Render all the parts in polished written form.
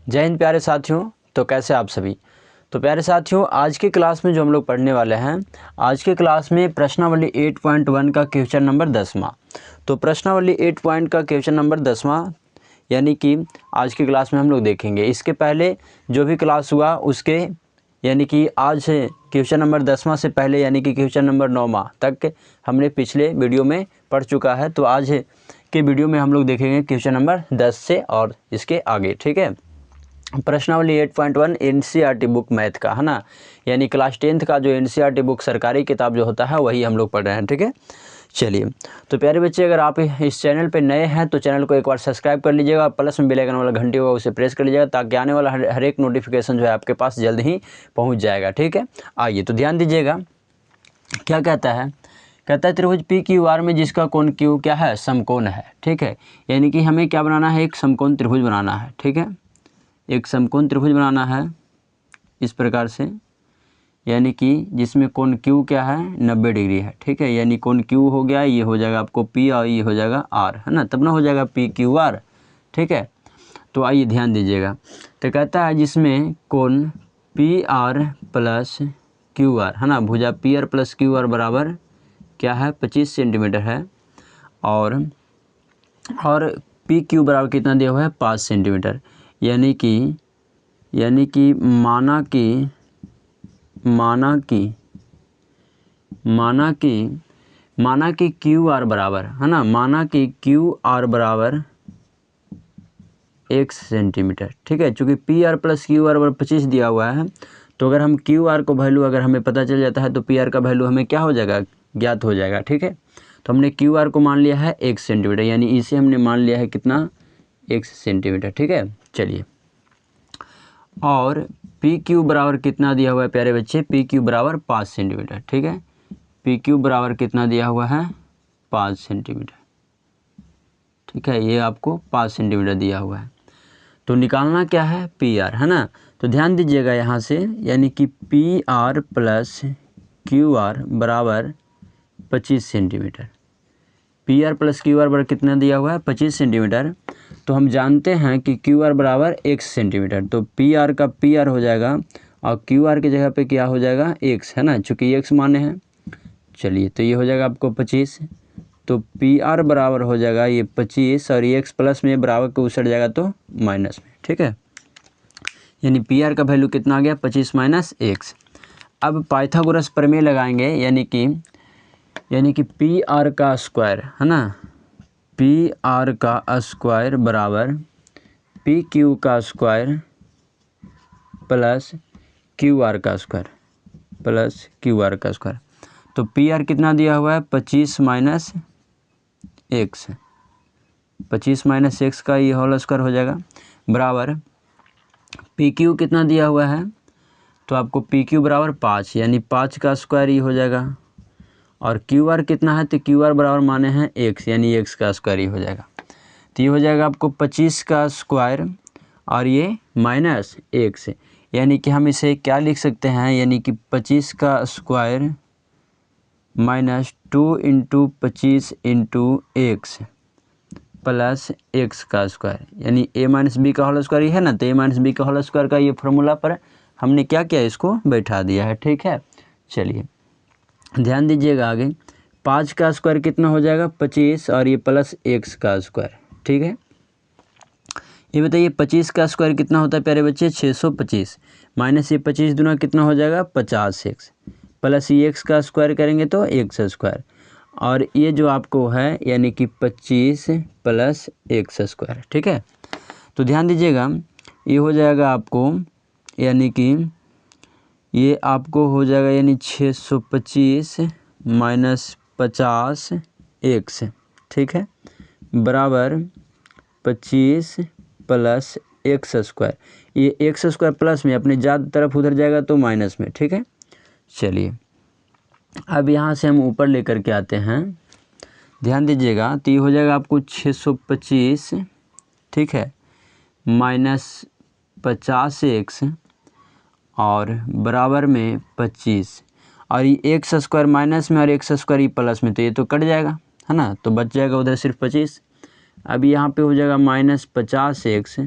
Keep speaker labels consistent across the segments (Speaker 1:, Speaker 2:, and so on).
Speaker 1: जय हिंद प्यारे साथियों। तो कैसे आप सभी। तो प्यारे साथियों, आज की क्लास में जो हम लोग पढ़ने वाले हैं, आज की क्लास में प्रश्नावली 8.1 का क्वेश्चन नंबर 10वां। तो प्रश्नावली 8 पॉइंट का क्वेश्चन नंबर 10वां यानी कि आज की क्लास में हम लोग देखेंगे। इसके पहले जो भी क्लास हुआ उसके यानी कि आज क्वेश्चन नंबर 10वां से पहले यानी कि क्वेश्चन नंबर 9वां तक हमने पिछले वीडियो में पढ़ चुका है। तो आज के वीडियो में हम लोग देखेंगे क्वेश्चन नंबर 10 से और इसके आगे। ठीक है। प्रश्नावली 8.1 एनसीईआरटी बुक मैथ का है ना, यानी क्लास 10th का जो एनसीईआरटी बुक सरकारी किताब जो होता है वही हम लोग पढ़ रहे हैं। ठीक है, चलिए। तो प्यारे बच्चे, अगर आप इस चैनल पे नए हैं तो चैनल को एक बार सब्सक्राइब कर लीजिएगा, प्लस में बेल आइकन वाला घंटी होगा उसे प्रेस कर लीजिएगा, ताकि आने वाला हर एक नोटिफिकेशन जो है आपके पास जल्द ही पहुँच जाएगा। ठीक है, आइए तो ध्यान दीजिएगा क्या कहता है। कहता है त्रिभुज पी क्यू आर में जिसका कोण क्यू क्या है, समकोण है। ठीक है, यानी कि हमें क्या बनाना है, एक समकोण त्रिभुज बनाना है। ठीक है, एक समकोण त्रिभुज बनाना है इस प्रकार से, यानी कि जिसमें कोण क्यू क्या है, 90 डिग्री है। ठीक है, यानी कोण क्यू हो गया, ये हो जाएगा आपको पी और ये हो जाएगा आर, है ना, तब ना हो जाएगा पी क्यू आर। ठीक है, तो आइए ध्यान दीजिएगा। तो कहता है जिसमें कोण P R plus Q R, है ना, भुजा P R plus Q R बराबर क्या है, 25 सेंटीमीटर है, और पी क्यू बराबर कितना दिया हुआ है, 5 सेंटीमीटर। यानी कि माना कि क्यू आर बराबर, है ना, माना कि क्यू आर बराबर 1 सेंटीमीटर। ठीक है, चूँकि P R plus Q R बराबर 25 दिया हुआ है, तो अगर हम क्यू आर को वैल्यू अगर हमें पता चल जाता है तो पी आर का वैल्यू हमें क्या हो जाएगा, ज्ञात हो जाएगा। ठीक है, तो हमने क्यू आर को मान लिया है 1 सेंटीमीटर, यानी इसे हमने मान लिया है कितना, 1 सेंटीमीटर। ठीक है, चलिए। और पी क्यू बराबर कितना दिया हुआ है प्यारे बच्चे, पी क्यू बराबर 5 सेंटीमीटर। ठीक है, पी क्यू बराबर कितना दिया हुआ है, 5 सेंटीमीटर। ठीक है, ये आपको 5 सेंटीमीटर दिया हुआ है। तो निकालना क्या है, पी आर, है ना। तो ध्यान दीजिएगा यहाँ से, यानी कि P R plus Q R बराबर 25 centimetre. P R plus Q R बराबर कितना दिया हुआ है, 25 सेंटीमीटर। तो हम जानते हैं कि क्यू आर बराबर 1 सेंटीमीटर, तो पी आर का पी आर हो जाएगा और क्यू आर की जगह पे क्या हो जाएगा, एक्स, है ना, चूँकि एक्स माने हैं। चलिए, तो ये हो जाएगा आपको 25, तो पी आर बराबर हो जाएगा ये 25 और ये एक्स प्लस में बराबर को उसट जाएगा तो माइनस में। ठीक है, यानी पी आर का वैल्यू कितना आ गया, 25 माइनस एक्स। अब पाइथागोरस प्रमेय लगाएंगे, यानी कि पी आर का स्क्वायर, है ना, पी आर का स्क्वायर बराबर पी क्यू का स्क्वायर प्लस क्यू आर का स्क्वायर प्लस क्यू आर का स्क्वायर। तो पी आर कितना दिया हुआ है, 25 माइनस एक्स, 25 माइनस एक्स का ये होल स्क्वायर हो जाएगा बराबर पी क्यू कितना दिया हुआ है, तो आपको पी क्यू बराबर 5, यानी 5 का स्क्वायर ये हो जाएगा, और क्यू आर कितना है, तो क्यू आर बराबर माने हैं एक्स, यानी एक्स का स्क्वायर ही हो जाएगा। तो ये हो जाएगा आपको 25 का स्क्वायर और ये माइनस एक्स, यानी कि हम इसे क्या लिख सकते हैं, यानी कि 25 का square minus 2 into 25 into x plus x का स्क्वायर, यानी ए माइनस बी का होल स्क्वायर ही है ना, तो ए माइनस बी का होल स्क्वायर का ये फॉर्मूला पर हमने क्या किया, इसको बैठा दिया है। ठीक है, चलिए ध्यान दीजिएगा आगे। 5 का स्क्वायर कितना हो जाएगा, 25 और ये प्लस एक्स का स्क्वायर। ठीक है, ये बताइए 25 का स्क्वायर कितना होता है प्यारे बच्चे, 625 माइनस ये 25 दूना कितना हो जाएगा, 50 एक्स प्लस ये एक्स का स्क्वायर करेंगे तो एक्स स्क्वायर, और ये जो आपको है यानी कि 25 प्लस एक्स स्क्वायर। ठीक है, तो ध्यान दीजिएगा, ये हो जाएगा आपको, यानी कि ये आपको हो जाएगा यानी 625 माइनस 50 एक्स, ठीक है, बराबर 25 प्लस एक्स स्क्वायर। ये एक्स स्क्वायर प्लस में अपने ज़्यादा तरफ उधर जाएगा तो माइनस में। ठीक है, चलिए अब यहाँ से हम ऊपर लेकर के आते हैं, ध्यान दीजिएगा। तो ये हो जाएगा आपको 625, ठीक है, माइनस 50 एक्स और बराबर में 25, और ये एक्स स्क्वायर माइनस में और एक्स स्क्वायर ये प्लस में, तो ये तो कट जाएगा, है ना, तो बच जाएगा उधर सिर्फ 25। अब यहाँ पे हो जाएगा माइनस 50 एक्स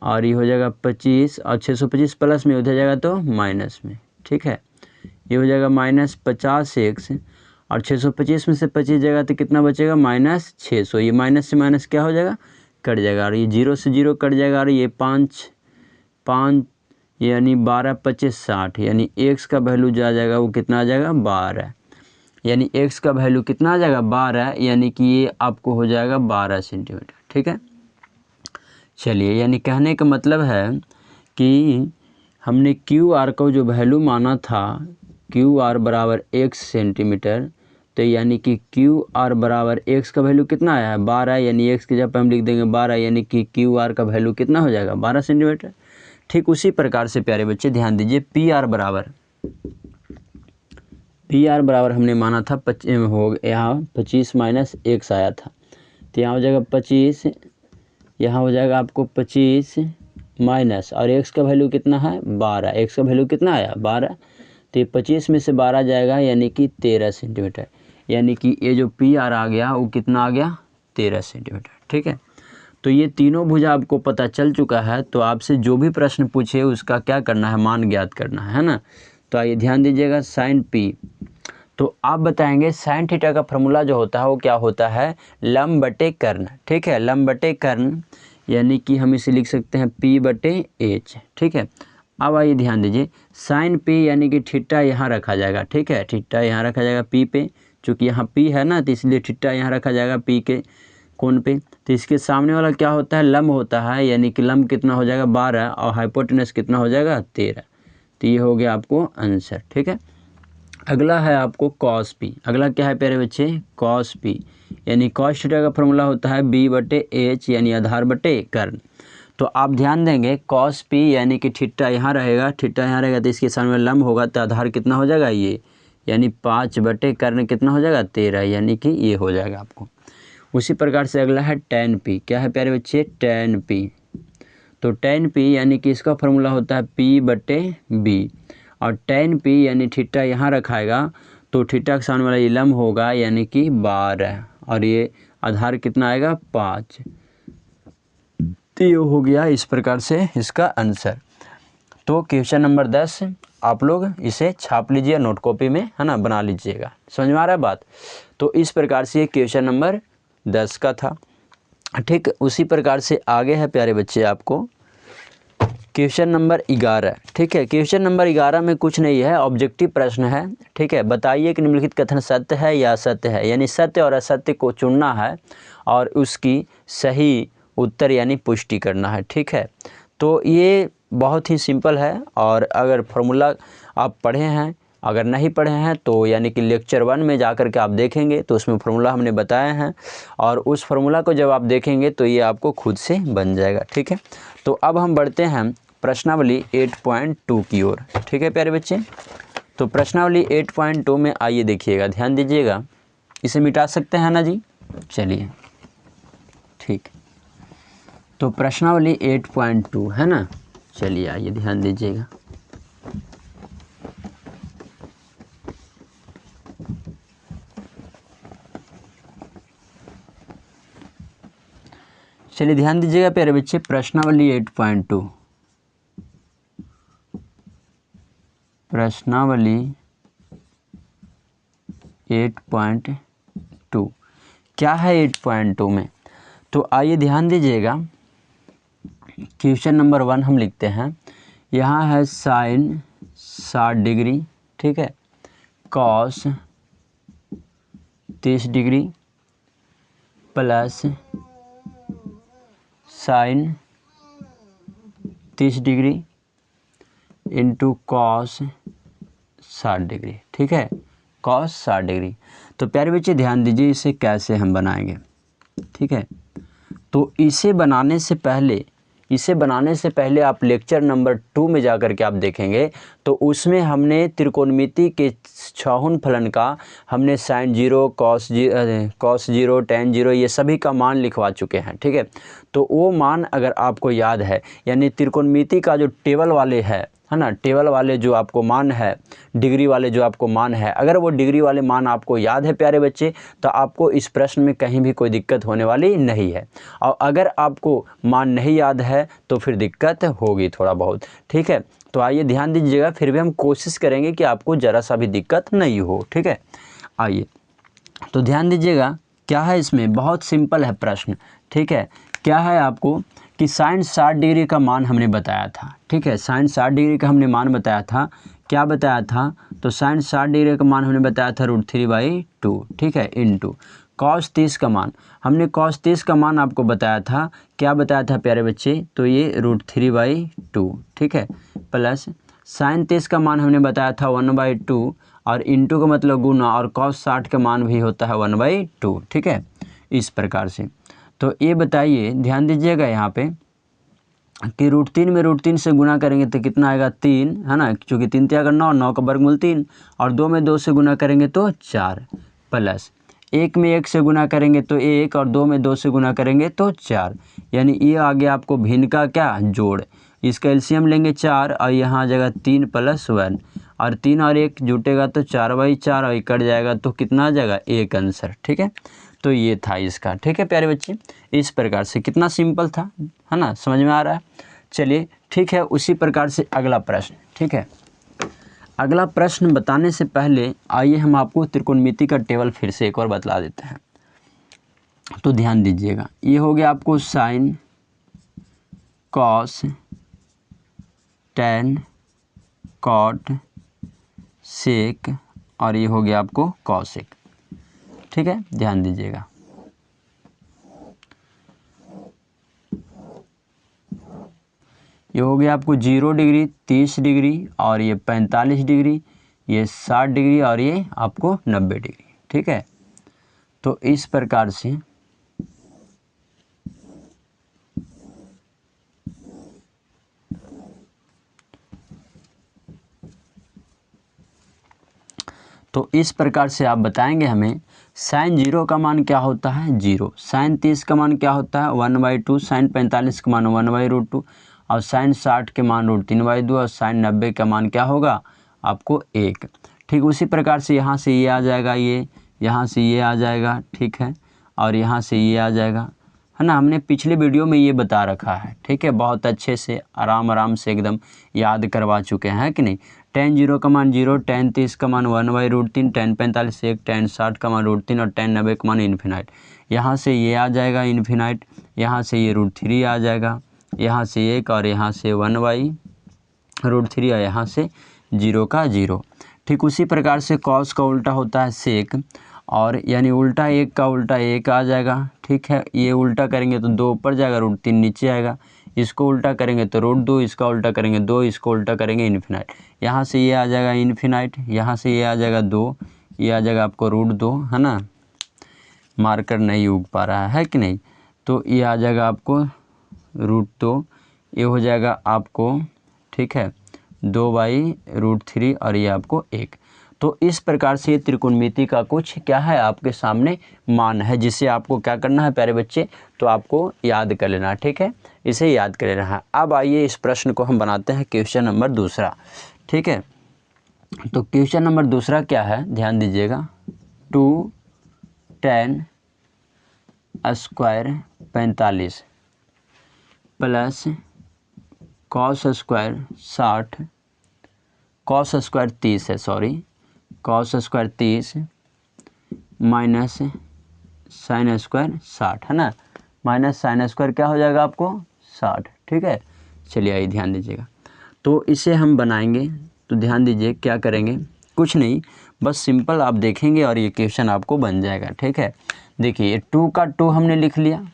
Speaker 1: और ये हो जाएगा 25 और 625 प्लस में उधर जाएगा तो माइनस में, ठीक है। ये हो जाएगा -50x और 625 में से 25 जाएगा तो कितना बचेगा -600। ये माइनस से माइनस क्या हो जाएगा, कट जाएगा, और ये 0 से 0 कट जाएगा, और ये 5 यानी 12 25 60, यानी x का वैल्यू जो आ जाएगा वो कितना आ जाएगा 12, यानी x का वैल्यू कितना आ जाएगा 12, यानी कि ये आपको हो जाएगा 12 सेंटीमीटर, ठीक है। चलिए, यानी कहने का मतलब है कि हमने क्यू आर का जो वैल्यू माना था क्यू आर बराबर 1 सेंटीमीटर, तो यानी कि क्यू आर बराबर x का वैल्यू कितना आया है 12, यानी x की जगह पर हम लिख देंगे 12, यानी कि क्यू आर का वैल्यू कितना हो जाएगा 12 सेंटीमीटर। ठीक उसी प्रकार से प्यारे बच्चे ध्यान दीजिए, पी आर बराबर हमने माना था यहाँ 25 माइनस x आया था, तो यहाँ हो जाएगा 25, यहाँ हो जाएगा आपको 25 माइनस, और x का वैल्यू कितना है 12, x का वैल्यू कितना आया 12, तो ये 25 में से 12 जाएगा यानी कि 13 सेंटीमीटर, यानी कि ये जो पी आर आ गया वो कितना आ गया 13 सेंटीमीटर, ठीक है। तो ये तीनों भुजा आपको पता चल चुका है, तो आपसे जो भी प्रश्न पूछे उसका क्या करना है, मान ज्ञात करना है ना। तो आइए ध्यान दीजिएगा, साइन पी, तो आप बताएंगे साइन थीटा का फॉर्मूला जो होता है वो क्या होता है, लंब बटे कर्ण, ठीक है, लंब बटे कर्ण, यानी कि हम इसे लिख सकते हैं P बटे H, ठीक है। अब आइए ध्यान दीजिए, साइन P यानी कि थीटा यहाँ रखा जाएगा, ठीक है, थीटा यहाँ रखा जाएगा P पे, चूँकि यहाँ P है ना तो इसलिए थीटा यहाँ रखा जाएगा P के कोण पे। तो इसके सामने वाला क्या होता है, लंब होता है, यानी कि लंब कितना हो जाएगा 12 और हाइपोटेनस कितना हो जाएगा 13, तो ये हो गया आपको आंसर, ठीक है। अगला है आपको कॉस पी, अगला क्या है प्यारे बच्चे कॉस पी, यानी कॉस थीटा का फॉर्मूला होता है B बटे H, यानी आधार बटे कर्ण। तो आप ध्यान देंगे कॉस पी यानी कि थीटा यहाँ रहेगा, थीटा यहाँ रहेगा तो इसके सामने लंब होगा तो आधार कितना हो जाएगा ये, यानी 5 बटे कर्ण कितना हो जाएगा 13, यानी कि ये हो जाएगा आपको। उसी प्रकार से अगला है टेन पी, क्या है प्यारे बच्चे टेन पी, तो टेन पी यानी कि इसका फॉर्मूला होता है P बटे B, और टेन पी यानी थीटा यहाँ रखाएगा तो थीटा के सामने वाला ये लंब होगा यानी कि 12, और ये आधार कितना आएगा 5, तो ये हो गया इस प्रकार से इसका आंसर। तो क्वेश्चन नंबर 10 आप लोग इसे छाप लीजिए नोट कॉपी में, है ना, बना लीजिएगा, समझ में आ रहा है बात। तो इस प्रकार से ये क्वेश्चन नंबर 10 का था, ठीक। उसी प्रकार से आगे है प्यारे बच्चे आपको क्वेश्चन नंबर 11, ठीक है। क्वेश्चन नंबर 11 में कुछ नहीं है, ऑब्जेक्टिव प्रश्न है, ठीक है। बताइए कि निम्नलिखित कथन सत्य है या असत्य है, यानी सत्य और असत्य को चुनना है और उसकी सही उत्तर यानी पुष्टि करना है, ठीक है। तो ये बहुत ही सिंपल है, और अगर फॉर्मूला आप पढ़े हैं, अगर नहीं पढ़े हैं तो यानी कि लेक्चर 1 में जाकर के आप देखेंगे तो उसमें फार्मूला हमने बताए हैं, और उस फार्मूला को जब आप देखेंगे तो ये आपको खुद से बन जाएगा, ठीक है। तो अब हम बढ़ते हैं प्रश्नावली 8.2 की ओर, ठीक है प्यारे बच्चे। तो प्रश्नावली 8.2 में आइए देखिएगा, ध्यान दीजिएगा, इसे मिटा सकते हैं ना जी, चलिए ठीक। तो प्रश्नावली 8.2 है ना, चलिए आइए ध्यान दीजिएगा। चलिए ध्यान दीजिएगा प्यारे बच्चे, प्रश्नावली 8.2, प्रश्नावली 8.2 क्या है 8.2 में, तो आइए ध्यान दीजिएगा। क्वेश्चन नंबर 1 हम लिखते हैं, यहाँ है साइन 60 डिग्री, ठीक है, cos 30 degree plus sign 30 degree into cos 60 degree, ठीक है, कॉस 60 डिग्री। तो प्यारे बच्चे ध्यान दीजिए इसे कैसे हम बनाएंगे, ठीक है। तो इसे बनाने से पहले आप लेक्चर नंबर 2 में जाकर के आप देखेंगे तो उसमें हमने त्रिकोणमिति के छाहुन फलन का हमने साइन 0 कॉस 0 टेन 0 ये सभी का मान लिखवा चुके हैं, ठीक है। तो वो मान अगर आपको याद है, यानी त्रिकोणमिति का जो टेबल वाले है ना, टेबल वाले जो आपको मान है, डिग्री वाले जो आपको मान है, अगर वो डिग्री वाले मान आपको याद है प्यारे बच्चे, तो आपको इस प्रश्न में कहीं भी कोई दिक्कत होने वाली नहीं है। और अगर आपको मान नहीं याद है तो फिर दिक्कत होगी थोड़ा बहुत, ठीक है। तो आइए ध्यान दीजिएगा, फिर भी हम कोशिश करेंगे कि आपको ज़रा सा भी दिक्कत नहीं हो, ठीक है। आइए तो ध्यान दीजिएगा, क्या है इसमें, बहुत सिंपल है प्रश्न, ठीक है। क्या है आपको कि साइन 60 डिग्री का मान हमने बताया था, ठीक है। साइन 60 डिग्री का हमने मान बताया था, क्या बताया था, तो साइन 60 डिग्री का मान हमने बताया था √3/2, ठीक है, इंटू कॉस 30 का मान, हमने कॉस 30 का मान आपको बताया था, क्या बताया था प्यारे बच्चे, तो ये √3/2, ठीक है, प्लस साइन 30 का मान हमने बताया था 1/2, और इंटू का मतलब गुना, और कॉस 60 का मान भी होता है 1/2, ठीक है, इस प्रकार से। तो ये बताइए, ध्यान दीजिएगा यहाँ पे कि √3 में √3 से गुना करेंगे तो कितना आएगा, 3, है ना, क्योंकि 3 3 9, 9 का वर्गमूल 3, और 2 में 2 से गुना करेंगे तो 4, प्लस 1 में 1 से गुना करेंगे तो 1, और 2 में 2 से गुना करेंगे तो 4, यानी ये आ गया आपको भिन्न का क्या, जोड़। इसका एलसीएम लेंगे 4, और यहाँ आ जाएगा 3 + 1, और 3 और 1 जुटेगा तो 4/4, और कट जाएगा तो कितना आ जाएगा, 1 आंसर, ठीक है। तो ये था इसका, ठीक है प्यारे बच्चे, इस प्रकार से कितना सिंपल था, है ना, समझ में आ रहा है। चलिए ठीक है, उसी प्रकार से अगला प्रश्न, ठीक है। अगला प्रश्न बताने से पहले आइए हम आपको त्रिकोणमिति का टेबल फिर से एक और बतला देते हैं। तो ध्यान दीजिएगा, ये हो गया आपको साइन, कॉस, टेन, कॉट, सेक, और ये हो गया आपको कॉसेक, ठीक है, ध्यान दीजिएगा। ये हो गया आपको 0 डिग्री, 30 डिग्री, और ये 45 डिग्री, ये 60 डिग्री, और ये आपको 90 डिग्री, ठीक है। तो इस प्रकार से आप बताएंगे हमें साइन 0 का मान क्या होता है, 0, साइन 30 का मान क्या होता है 1/2, साइन 45 का मान 1/√2, और साइन 60 के मान √3/2, और साइन 90 का मान क्या होगा आपको 1। ठीक उसी प्रकार से यहाँ से ये आ जाएगा, ये यहाँ से ये आ जाएगा, ठीक है, और यहाँ से ये आ जाएगा, है ना। हमने पिछले वीडियो में ये बता रखा है, ठीक है, बहुत अच्छे से आराम से एकदम याद करवा चुके हैं कि नहीं। tan 0 का मान 0, tan 30 का मान 1/√3, tan 45 1, tan 60 का मान √3, और tan 90 का मान इन्फिनाइट। यहाँ से ये आ जाएगा इन्फिनाइट, यहाँ से ये √3 आ जाएगा, यहाँ से 1, और यहाँ से 1/√3, और यहाँ से 0 का 0। ठीक उसी प्रकार से कॉस का उल्टा होता है सेक, और यानी उल्टा 1 का उल्टा 1 आ जाएगा, ठीक है। ये उल्टा करेंगे तो 2 ऊपर जाएगा, √3 नीचे आएगा, इसको उल्टा करेंगे तो √2, इसका उल्टा करेंगे 2, इसको उल्टा करेंगे इन्फिनाइट। यहाँ से ये आ जाएगा इन्फिनाइट, यहाँ से ये आ जाएगा 2, ये आ जाएगा आपको √2, है ना, मार्कर नहीं उग पा रहा है कि नहीं। तो ये आ जाएगा आपको √2, ये हो जाएगा आपको, ठीक है, 2/√3, और ये आपको 1। तो इस प्रकार से त्रिकोणमिति का कुछ क्या है आपके सामने मान है, जिसे आपको क्या करना है प्यारे बच्चे, तो आपको याद कर लेना, ठीक है, इसे याद कर लेना है। अब आइए इस प्रश्न को हम बनाते हैं क्वेश्चन नंबर दूसरा, ठीक है। तो क्वेश्चन नंबर दूसरा क्या है, ध्यान दीजिएगा, 2 tan square 45 plus cos square 60, cos square 30 है, sorry, cos square 30 minus sine square 60, है ना, माइनस साइन स्क्वायर क्या हो जाएगा आपको 60, ठीक है। चलिए आइए ध्यान दीजिएगा, तो इसे हम बनाएंगे, तो ध्यान दीजिए क्या करेंगे, कुछ नहीं, बस सिंपल आप देखेंगे और ये क्वेश्चन आपको बन जाएगा, ठीक है। देखिए 2 का 2 हमने लिख लिया,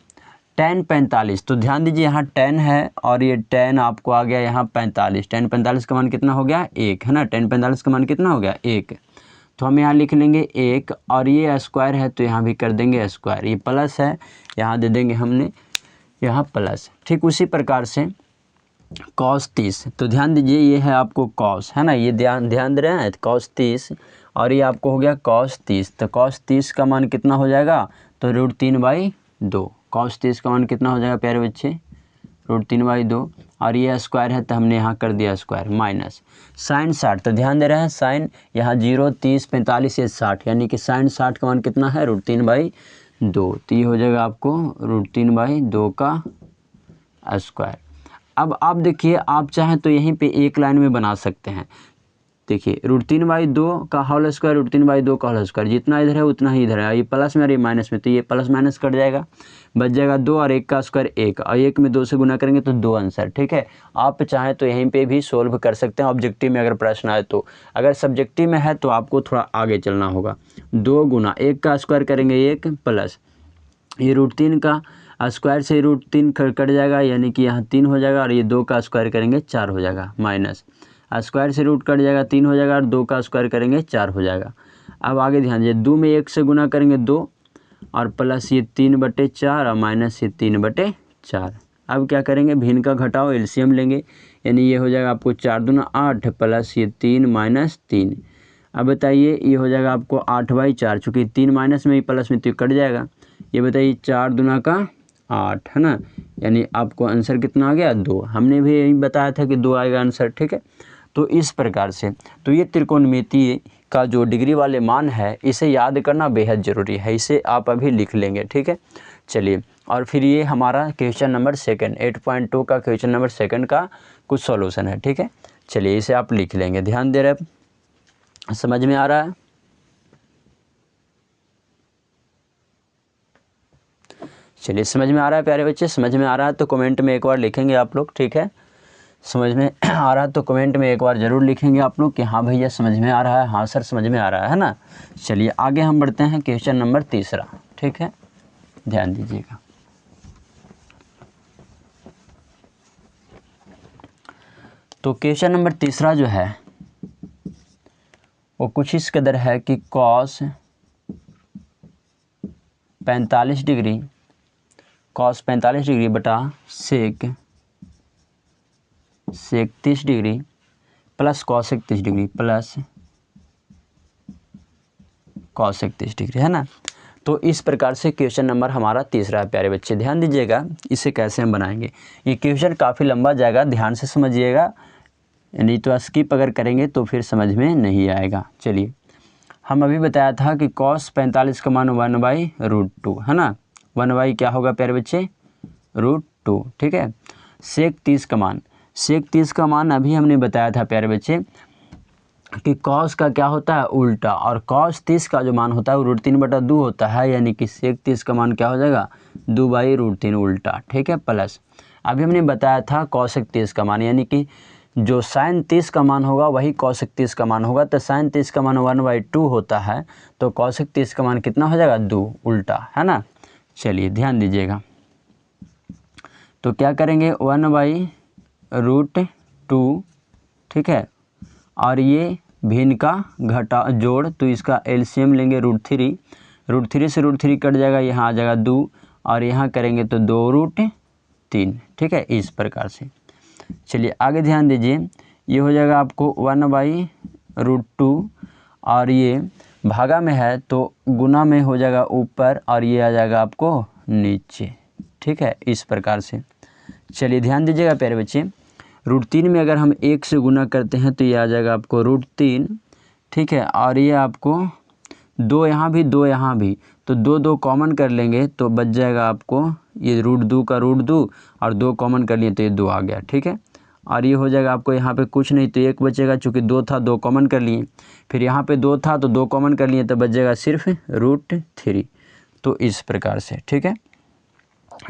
Speaker 1: tan 45, तो ध्यान दीजिए यहाँ tan है, और ये tan आपको आ गया यहाँ 45, tan 45 का मान कितना हो गया 1, है ना, tan 45 का मान कितना हो गया 1, तो हम यहाँ लिख लेंगे 1, और ये स्क्वायर है तो यहाँ भी कर देंगे स्क्वायर, ये प्लस है यहाँ दे देंगे हमने यहाँ प्लस। ठीक उसी प्रकार से cos 30, तो ध्यान दीजिए ये है आपको cos, है ना, ये ध्यान दे रहे हैं, cos 30, और ये आपको हो गया cos 30, तो cos 30 का मान कितना हो जाएगा, तो √3/2, cos 30 का मान कितना हो जाएगा प्यारे बच्चे, √3/2, और ये स्क्वायर है तो हमने यहाँ कर दिया स्क्वायर, माइनस साइन 60, तो ध्यान दे रहे हैं साइन यहाँ 0, 30, 45 या 60, यानी कि साइन 60 का मान कितना है √3/2, तो ये हो जाएगा आपको √3/2 का स्क्वायर। अब आप देखिए, आप चाहें तो यहीं पे एक लाइन में बना सकते हैं। देखिए √3/2 का होल स्क्वायर, √3/2 का होल स्क्वायर, जितना इधर है उतना ही इधर है, ये प्लस में और ये माइनस में, तो ये प्लस माइनस कट जाएगा, बच जाएगा 2 और 1 का स्क्वायर 1, और 1 में 2 से गुना करेंगे तो 2 आंसर। ठीक है, आप चाहें तो यहीं पे भी सोल्व कर सकते हैं ऑब्जेक्टिव में अगर प्रश्न आए तो। अगर सब्जेक्टिव में है तो आपको थोड़ा आगे चलना होगा। 2 गुना 1 का स्क्वायर करेंगे 1 प्लस ये √3 का स्क्वायर से √3 कट जाएगा, यानी कि यहाँ 3 हो जाएगा, और ये 2 का स्क्वायर करेंगे 4 हो जाएगा, माइनस स्क्वायर से रूट कट जाएगा 3 हो जाएगा, और 2 का स्क्वायर करेंगे 4 हो जाएगा। अब आगे ध्यान दीजिए, 2 में 1 से गुना करेंगे 2, और प्लस ये 3/4 और माइनस ये 3/4। अब क्या करेंगे, भिन्न का घटाओ, एलसीएम लेंगे, यानी ये हो जाएगा आपको 4 दूना 8 प्लस ये 3 माइनस 3। अब बताइए ये हो जाएगा आपको 8/4, चूँकि 3 माइनस में ही प्लस में तो कट जाएगा। ये बताइए 4 दूना का 8 है ना, यानी आपको आंसर कितना आ गया 2। हमने भी यही बताया था कि 2 आएगा आंसर। ठीक है, तो इस प्रकार से तो ये त्रिकोणमितीय का जो डिग्री वाले मान है इसे याद करना बेहद ज़रूरी है, इसे आप अभी लिख लेंगे। ठीक है, चलिए, और फिर ये हमारा क्वेश्चन नंबर 2 8.2 का क्वेश्चन नंबर 2 का कुछ सॉल्यूशन है। ठीक है, चलिए इसे आप लिख लेंगे। ध्यान दे रहे हैं, समझ में आ रहा है? चलिए, समझ में आ रहा है प्यारे बच्चे? समझ में आ रहा है तो कमेंट में एक बार लिखेंगे आप लोग। ठीक है, समझ में आ रहा है तो कमेंट में एक बार ज़रूर लिखेंगे आप लोग कि हाँ भैया समझ में आ रहा है, हाँ सर समझ में आ रहा है ना। चलिए आगे हम बढ़ते हैं, क्वेश्चन नंबर 3। ठीक है, ध्यान दीजिएगा। तो क्वेश्चन नंबर 3 जो है वो कुछ इस कदर है कि cos 45 डिग्री बटा sec 30 degree plus cos 30 degree plus cos 30 degree है ना। तो इस प्रकार से क्वेश्चन नंबर हमारा 3 है प्यारे बच्चे। ध्यान दीजिएगा इसे कैसे हम बनाएंगे। ये क्वेश्चन काफ़ी लंबा जाएगा, ध्यान से समझिएगा, नहीं तो स्किप अगर करेंगे तो फिर समझ में नहीं आएगा। चलिए, हम अभी बताया था कि cos 45 का मान 1/√2 है ना। 1 क्या होगा प्यारे बच्चे, √2। ठीक है, sec 30 का मान अभी हमने बताया था प्यारे बच्चे कि cos का क्या होता है उल्टा, और cos 30 का जो मान होता है वो √3/2 होता है, यानी कि sec 30 का मान क्या हो जाएगा 2/√3 उल्टा। ठीक है, प्लस अभी हमने बताया था cos 30 का मान, यानी कि जो sin 30 का मान होगा वही cos 30 का मान होगा। तो sin 30 का मान 1/2 होता है, तो cos 30 का मान कितना हो जाएगा 2 उल्टा है ना। चलिए ध्यान दीजिएगा, तो क्या करेंगे 1/√2। ठीक है, और ये भिन्न का घटा जोड़, तो इसका एलसीएम लेंगे √3 से √3 कट जाएगा, यहाँ आ जाएगा 2, और यहाँ करेंगे तो 2√3। ठीक है, इस प्रकार से। चलिए आगे ध्यान दीजिए, ये हो जाएगा आपको 1/√2, और ये भागा में है तो गुना में हो जाएगा ऊपर, और ये आ जाएगा आपको नीचे। ठीक है, इस प्रकार से। चलिए ध्यान दीजिएगा प्यारे बच्चे, √3 में अगर हम 1 से गुना करते हैं तो ये आ जाएगा आपको √3। ठीक है, और ये आपको 2 यहाँ भी 2 यहाँ भी, तो 2 कॉमन कर लेंगे तो बच जाएगा आपको ये √2 का √2, और 2 कॉमन कर लिए तो ये 2 आ गया। ठीक है, और ये हो जाएगा आपको यहाँ पे कुछ नहीं तो 1 बचेगा, चूँकि 2 था 2 कॉमन कर लिए, फिर यहाँ पे 2 था तो 2 कॉमन कर लिए, तो बच जाएगा सिर्फ √3। तो इस प्रकार से। ठीक है,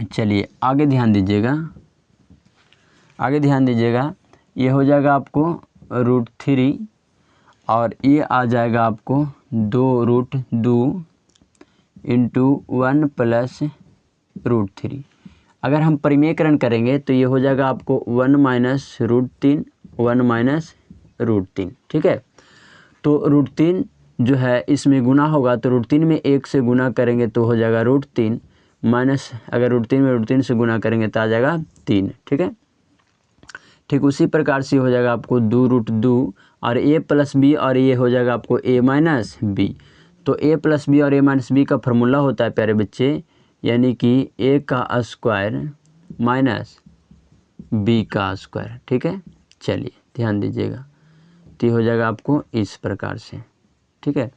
Speaker 1: चलिए आगे ध्यान दीजिएगा, ये हो जाएगा आपको √3, और ये आ जाएगा आपको 2√2 इंटू 1 प्लस √3। अगर हम परिमेयकरण करेंगे तो ये हो जाएगा आपको 1 माइनस √3। ठीक है, तो √3 जो है इसमें गुना होगा, तो √3 में 1 से गुना करेंगे तो हो जाएगा √3, माइनस अगर √3 में √3 से गुना करेंगे तो आ जाएगा 3। ठीक है, ठीक उसी प्रकार से हो जाएगा आपको 2√2 और a प्लस बी, और ये हो जाएगा आपको a माइनस बी। तो a प्लस बी और a माइनस बी का फार्मूला होता है प्यारे बच्चे यानी कि ए का स्क्वायर माइनस बी का स्क्वायर, ठीक है। चलिए ध्यान दीजिएगा, तो ये हो जाएगा आपको इस प्रकार से, ठीक है।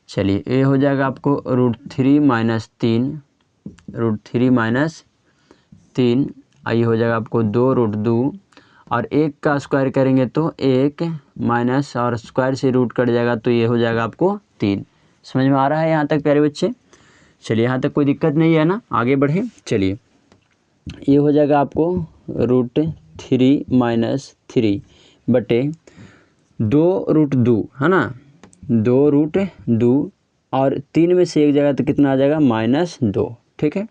Speaker 1: चलिए ए हो जाएगा आपको √3 माइनस 3, √3 माइनस 3, ये हो जाएगा आपको 2√2, और 1 का स्क्वायर करेंगे तो 1 माइनस और स्क्वायर से रूट कट जाएगा, तो ये हो जाएगा आपको 3। समझ में आ रहा है यहाँ तक प्यारे बच्चे? चलिए यहाँ तक कोई दिक्कत नहीं है ना, आगे बढ़े। चलिए ये हो जाएगा आपको √3 माइनस 3 बटे 2√2, है ना, 2√2, और 3 में से एक जगह तो कितना आ जाएगा -2, ठीक है।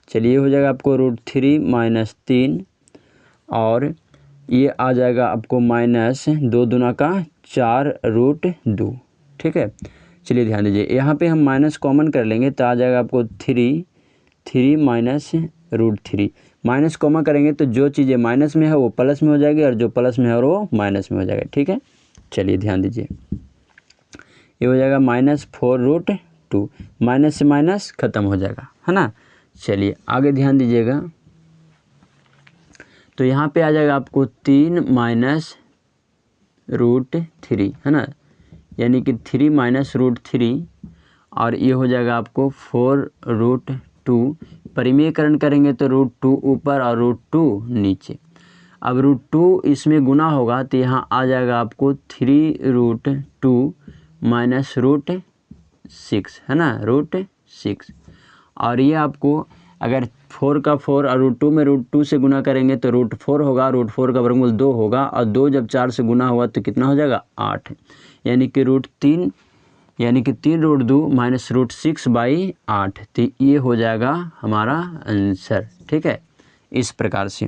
Speaker 1: चलिए हो जाएगा आपको √3 माइनस 3, और ये आ जाएगा आपको -2 दूना का 4√2, ठीक है। चलिए ध्यान दीजिए, यहाँ पे हम माइनस कॉमन कर लेंगे तो आ जाएगा आपको 3 माइनस √3, माइनस कॉमन करेंगे तो जो चीज़ें माइनस में है वो प्लस में हो जाएगी, और जो प्लस में है वो माइनस में हो जाएगा, ठीक है। चलिए ध्यान दीजिए, ये हो जाएगा -4√2, माइनस से माइनस ख़त्म हो जाएगा, है ना। चलिए आगे ध्यान दीजिएगा, तो यहाँ पे आ जाएगा आपको 3 माइनस √3, है ना, यानी कि 3 माइनस √3, और ये हो जाएगा आपको 4√2। परिमेयकरण करेंगे तो √2 ऊपर और √2 नीचे। अब √2 इसमें गुना होगा तो यहाँ आ जाएगा आपको 3√2 माइनस √6, है ना, √6, और ये आपको अगर 4 का 4 और √2 में √2 से गुना करेंगे तो √4 होगा, √4 का वर्गमूल 2 होगा, और 2 जब 4 से गुना हुआ तो कितना हो जाएगा 8, यानी कि √3, यानी कि 3√2 माइनस √6/8, तो ये हो जाएगा हमारा आंसर, ठीक है, इस प्रकार से।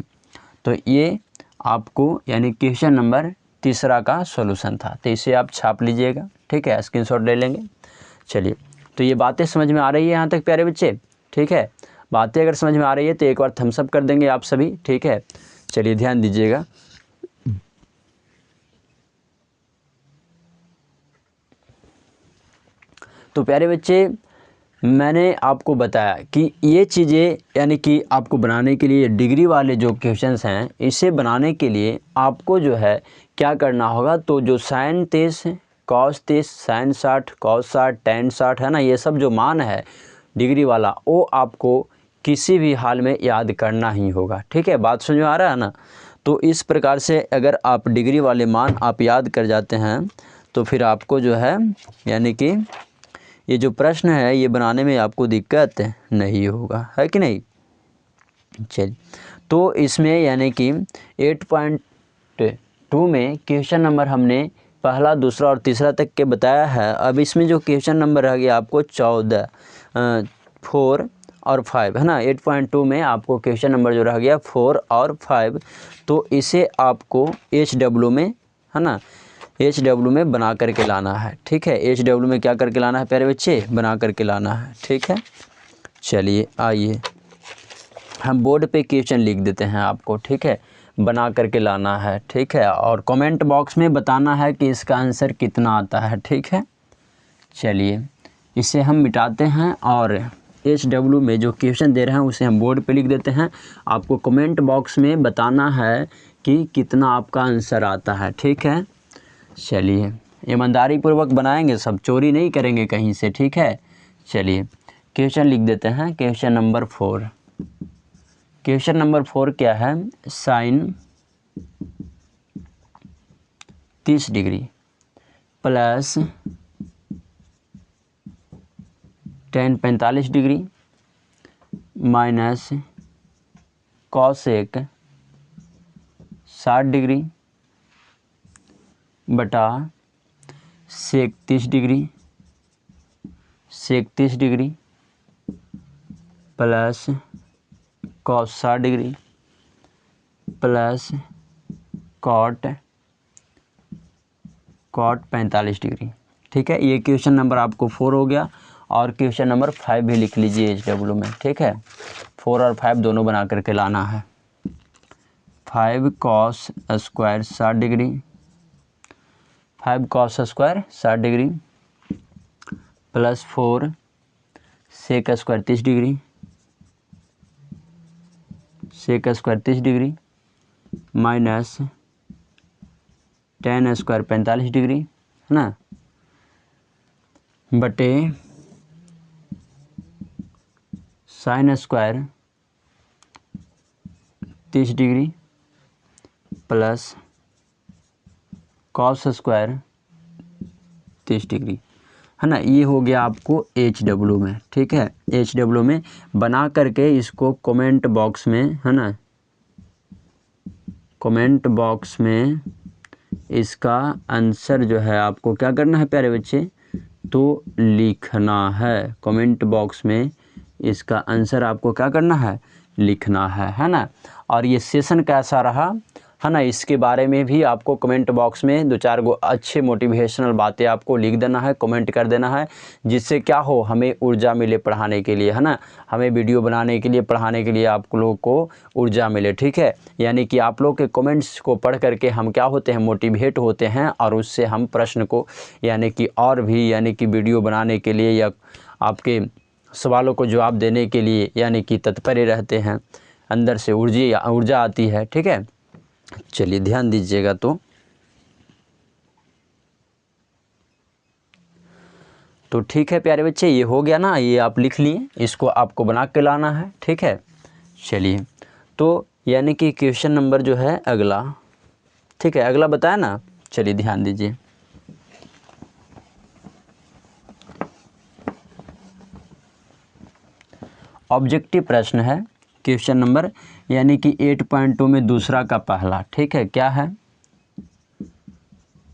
Speaker 1: तो ये आपको यानी क्वेश्चन नंबर 3 का सॉल्यूशन था, तो इसे आप छाप लीजिएगा, ठीक है, स्क्रीनशॉट ले लेंगे। चलिए, तो ये बातें समझ में आ रही है यहाँ तक प्यारे बच्चे? ठीक है, बातें अगर समझ में आ रही है तो एक बार थम्स अप कर देंगे आप सभी, ठीक है। चलिए ध्यान दीजिएगा, तो प्यारे बच्चे मैंने आपको बताया कि ये चीज़ें यानी कि आपको बनाने के लिए डिग्री वाले जो क्वेश्चंस हैं, इसे बनाने के लिए आपको जो है क्या करना होगा, तो जो sin 30, cos 30, sin 60, cos 60, tan 60, है ना, ये सब जो मान है डिग्री वाला वो आपको किसी भी हाल में याद करना ही होगा, ठीक है। बात समझ में आ रहा है ना? तो इस प्रकार से अगर आप डिग्री वाले मान आप याद कर जाते हैं तो फिर आपको जो है यानी कि ये जो प्रश्न है ये बनाने में आपको दिक्कत नहीं होगा, है कि नहीं। चलिए, तो इसमें यानी कि 8.2 में क्वेश्चन नंबर हमने पहला, दूसरा और तीसरा तक के बताया है। अब इसमें जो क्वेश्चन नंबर रह गया आपको 14, 4 और 5, है ना। 8.2 में आपको क्वेश्चन नंबर जो रह गया 4 और 5, तो इसे आपको HW में, है ना, HW में बना करके लाना है, ठीक है। HW में क्या करके लाना है प्यारे बच्चे? बना करके लाना है, ठीक है। चलिए आइए हम बोर्ड पे क्वेश्चन लिख देते हैं आपको, ठीक है, बना करके लाना है, ठीक है, और कमेंट बॉक्स में बताना है कि इसका आंसर कितना आता है, ठीक है। चलिए इसे हम मिटाते हैं और HW में जो क्वेश्चन दे रहे हैं उसे हम बोर्ड पे लिख देते हैं। आपको कमेंट बॉक्स में बताना है कि कितना आपका आंसर आता है, ठीक है। चलिए ईमानदारी पूर्वक बनाएंगे, सब चोरी नहीं करेंगे कहीं से, ठीक है। चलिए क्वेश्चन लिख देते हैं, क्वेश्चन नंबर 4। क्वेश्चन नंबर 4 क्या है? sin 30 degree plus tan 45 degree minus cosec 60 degree बटा sec 30 degree plus cos 60 degree plus cot 45 degree, ठीक है। ये क्वेश्चन नंबर आपको 4 हो गया, और क्वेश्चन नंबर 5 भी लिख लीजिए HW में, ठीक है। 4 और 5 दोनों बना करके लाना है। 5 cos square 60 degree, 5 cos square 60 degree plus 4 sec square 30 degree sec square 30 degree minus ten square 45 degree, है ना, बटे sine square 30 degree plus cos square 30 degree, है ना। ये हो गया आपको HW में, ठीक है। HW में बना करके इसको कमेंट बॉक्स में, है ना, कमेंट बॉक्स में इसका आंसर जो है आपको क्या करना है प्यारे बच्चे, तो लिखना है। कमेंट बॉक्स में इसका आंसर आपको क्या करना है, लिखना है ना। और ये सेशन कैसा रहा, है ना, इसके बारे में भी आपको कमेंट बॉक्स में 2-4 गो अच्छे मोटिवेशनल बातें आपको लिख देना है, कमेंट कर देना है, जिससे क्या हो, हमें ऊर्जा मिले पढ़ाने के लिए, है ना, हमें वीडियो बनाने के लिए, पढ़ाने के लिए आप लोग को ऊर्जा मिले, ठीक है। यानी कि आप लोग के कमेंट्स को पढ़ करके हम क्या होते हैं, मोटिवेट होते हैं, और उससे हम प्रश्न को यानी कि और भी यानी कि वीडियो बनाने के लिए या आपके सवालों को जवाब देने के लिए यानी कि तत्पर रहते हैं, अंदर से ऊर्जा आती है, ठीक है। चलिए ध्यान दीजिएगा। तो ठीक है प्यारे बच्चे, ये हो गया ना, ये आप लिख लिए, इसको आपको बना के लाना है, ठीक है। चलिए, तो यानी कि क्वेश्चन नंबर जो है अगला, ठीक है, अगला बताया ना। चलिए ध्यान दीजिए, ऑब्जेक्टिव प्रश्न है क्वेश्चन नंबर यानी कि 8.2 में दूसरा का पहला, ठीक है। क्या है,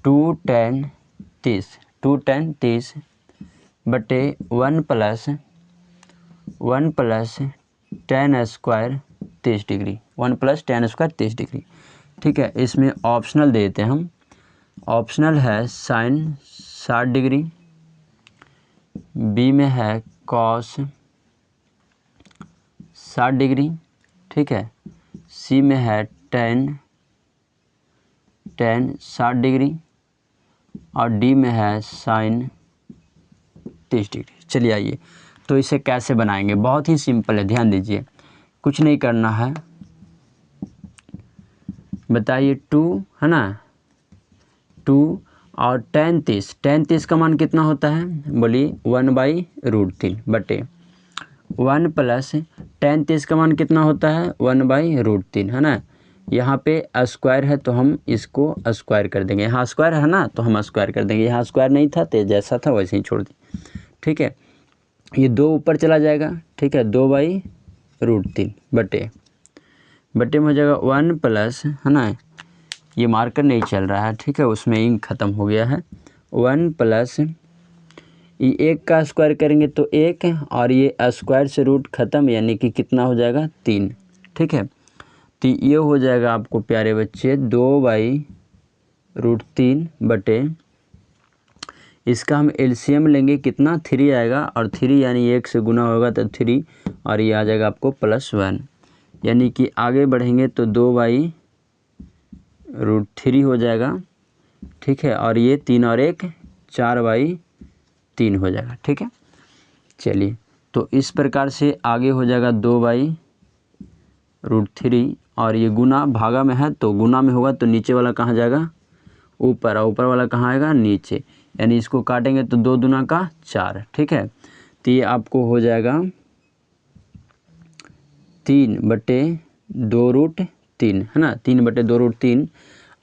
Speaker 1: 2 tan 30 बटे 1 plus tan square 30 degree, 1 plus tan square 30 degree, ठीक है। इसमें ऑप्शनल देते हैं हम, ऑप्शनल है साइन 60 डिग्री, बी में है कॉस 60 डिग्री, ठीक है, सी में है tan 60 डिग्री, और डी में है साइन 30 डिग्री। चलिए आइए, तो इसे कैसे बनाएंगे, बहुत ही सिंपल है, ध्यान दीजिए, कुछ नहीं करना है, बताइए 2, है ना, 2 और tan 30 का मान कितना होता है, बोलिए 1/√3 बटे 1 प्लस tan 30 का मान कितना होता है, 1/√3, है ना। यहाँ पे स्क्वायर है तो हम इसको स्क्वायर कर देंगे, यहाँ स्क्वायर है ना तो हम स्क्वायर कर देंगे, यहाँ स्क्वायर नहीं था तो जैसा था वैसे ही छोड़ दें, ठीक है। ये 2 ऊपर चला जाएगा, ठीक है, 2/√3 बटे में हो जाएगा 1 प्लस, है ना, ये मार्कर नहीं चल रहा है, ठीक है, उसमें इंक ख़त्म हो गया है, 1 प्लस ये 1 का स्क्वायर करेंगे तो 1, और ये स्क्वायर से रूट ख़त्म यानी कि कितना हो जाएगा 3, ठीक है। तो ये हो जाएगा आपको प्यारे बच्चे 2/√3 बटे, इसका हम एलसीएम लेंगे, कितना 3 आएगा, और 3 यानी 1 से गुना होगा तो 3, और ये आ जाएगा आपको +1, यानी कि आगे बढ़ेंगे तो 2/√3 हो जाएगा, ठीक है, और ये 3 और 1 4/3 हो जाएगा, ठीक है। चलिए, तो इस प्रकार से आगे हो जाएगा 2/√3, और ये गुना भागा में है तो गुना में होगा तो नीचे वाला कहाँ जाएगा, ऊपर, और ऊपर वाला कहाँ आएगा, नीचे, यानी इसको काटेंगे तो 2 दूना का 4, ठीक है। तो ये आपको हो जाएगा 3/2√3, है ना, 3/2√3।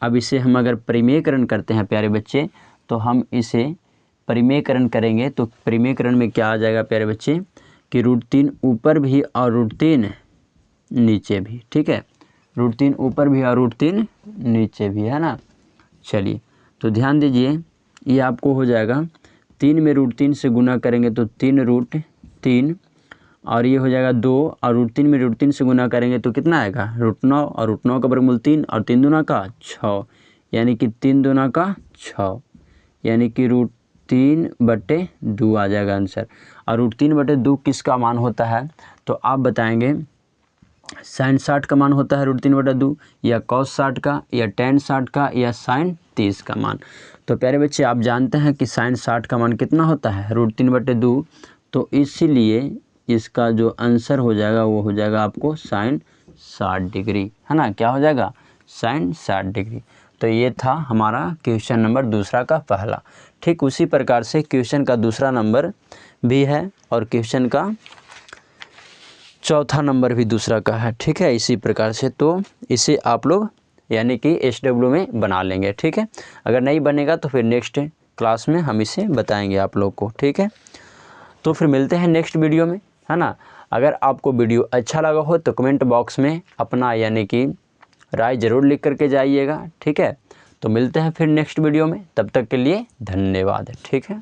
Speaker 1: अब इसे हम अगर परिमेयकरण करते हैं प्यारे बच्चे, तो हम इसे परिमेयकरण करेंगे तो परिमेयकरण में क्या आ जाएगा प्यारे बच्चे, कि √3 ऊपर भी और √3 नीचे भी, ठीक है, √3 ऊपर भी और √3 नीचे भी, है ना। चलिए, तो ध्यान दीजिए, ये आपको हो जाएगा 3 में √3 से गुना करेंगे तो 3√3, और ये हो जाएगा 2, और √3 में √3 से गुना करेंगे तो कितना आएगा, √9, और √9 का वर्गमूल 3, और 3 दूना का 6, यानी कि 3 दूना का 6, यानी कि √3/2 आ जाएगा आंसर। और √3/2 किसका मान होता है, तो आप बताएंगे, साइन 60 का मान होता है √3/2, या कॉस 60 का, या tan 60 का, या साइन 30 का मान। तो प्यारे बच्चे आप जानते हैं कि साइन 60 का मान कितना होता है, √3/2, तो इसीलिए इसका जो आंसर हो जाएगा वो हो जाएगा आपको साइन 60 डिग्री, है ना, क्या हो जाएगा साइन 60 डिग्री। तो ये था हमारा क्वेश्चन नंबर दूसरा का पहला। ठीक उसी प्रकार से क्वेश्चन का दूसरा नंबर भी है और क्वेश्चन का चौथा नंबर भी दूसरा का है। ठीक है, इसी प्रकार से तो इसे आप लोग यानी कि SW में बना लेंगे। ठीक है, अगर नहीं बनेगा तो फिर नेक्स्ट क्लास में हम इसे बताएंगे आप लोग को। ठीक है, तो फिर मिलते हैं नेक्स्ट वीडियो में, है ना। अगर आपको वीडियो अच्छा लगा हो तो कमेंट बॉक्स में अपना यानी कि राय ज़रूर लिख करके जाइएगा। ठीक है, तो मिलते हैं फिर नेक्स्ट वीडियो में, तब तक के लिए धन्यवाद। ठीक है।